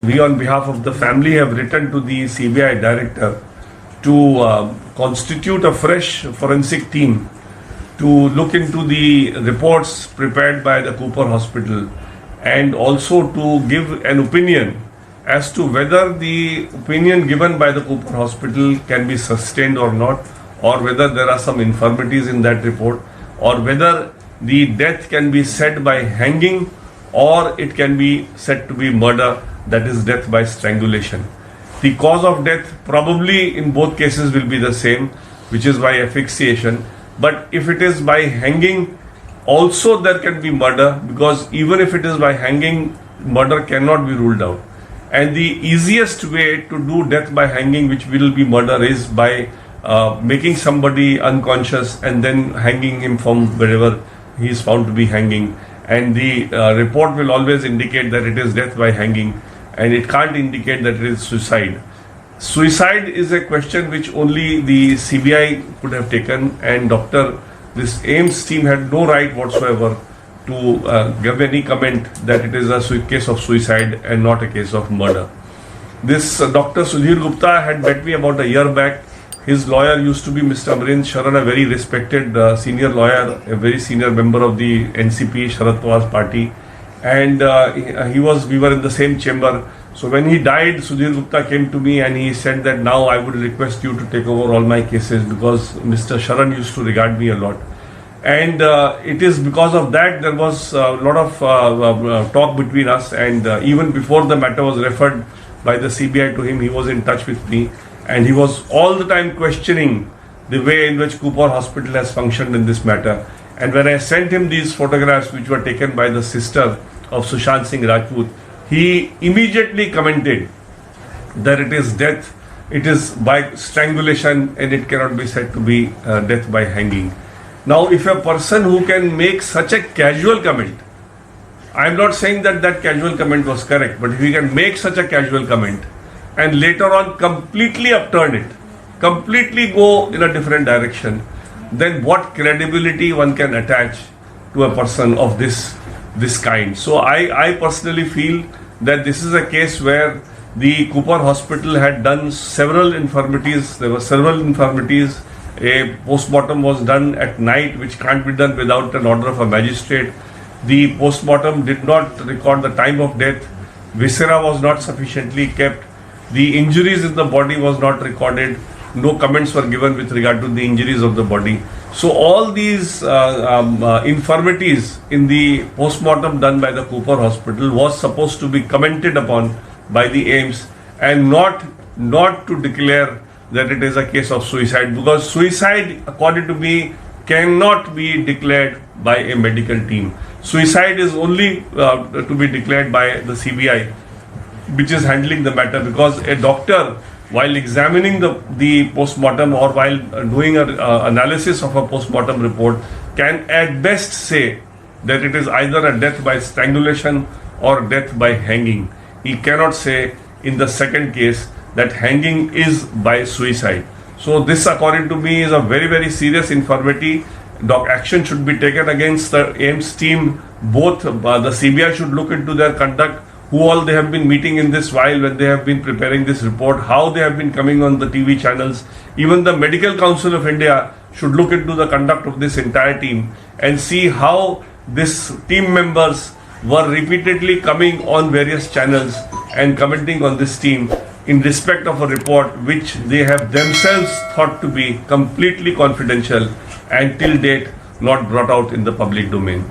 We, on behalf of the family, have written to the CBI director to constitute a fresh forensic team to look into the reports prepared by the Cooper Hospital and also to give an opinion as to whether the opinion given by the Cooper Hospital can be sustained or not, or whether there are some infirmities in that report, or whether the death can be said by hanging or it can be said to be murder, that is death by strangulation. The cause of death probably in both cases will be the same, which is by asphyxiation. But if it is by hanging, also there can be murder, because even if it is by hanging, murder cannot be ruled out. And the easiest way to do death by hanging, which will be murder, is by making somebody unconscious and then hanging him from wherever he is found to be hanging. And the report will always indicate that it is death by hanging, and it can't indicate that it is suicide. Suicide is a question which only the CBI could have taken, and this AIIMS team had no right whatsoever to give any comment that it is a case of suicide and not a case of murder. This Dr. Sudhir Gupta had met me about a year back. His lawyer used to be Mr. Amrinder Sharan, a very respected senior lawyer, a very senior member of the NCP, Sharad Pawar's party, and we were in the same chamber. So when he died, Sudhir Gupta came to me and he said that now I would request you to take over all my cases, because Mr. Sharan used to regard me a lot. And it is because of that there was a lot of talk between us, and even before the matter was referred by the CBI to him, he was in touch with me, and he was all the time questioning the way in which Cooper Hospital has functioned in this matter. And when I sent him these photographs which were taken by the sister of Sushant Singh Rajput, he immediately commented that it is death, it is by strangulation, and it cannot be said to be death by hanging. Now, if a person who can make such a casual comment, I am not saying that that casual comment was correct, but if he can make such a casual comment and later on completely upturn it, completely go in a different direction, then what credibility one can attach to a person of this kind. So I personally feel that this is a case where the Cooper Hospital had done several infirmities. There were several infirmities. A post-mortem was done at night, which can't be done without an order of a magistrate. The post-mortem did not record the time of death. Viscera was not sufficiently kept. The injuries in the body was not recorded. No comments were given with regard to the injuries of the body. So all these infirmities in the post-mortem done by the Cooper Hospital was supposed to be commented upon by the AIIMS, and not to declare that it is a case of suicide, because suicide, according to me, cannot be declared by a medical team. Suicide is only to be declared by the CBI, which is handling the matter, because a doctor, while examining the post-mortem or while doing an analysis of a post-mortem report, can at best say that it is either a death by strangulation or death by hanging. He cannot say in the second case that hanging is by suicide. So this, according to me, is a very, very serious infirmity. Action should be taken against the AIIMS team. Both the CBI should look into their conduct, who all they have been meeting in this while when they have been preparing this report, how they have been coming on the TV channels. Even the Medical Council of India should look into the conduct of this entire team and see how this team members were repeatedly coming on various channels and commenting on this team in respect of a report which they have themselves thought to be completely confidential and till date not brought out in the public domain.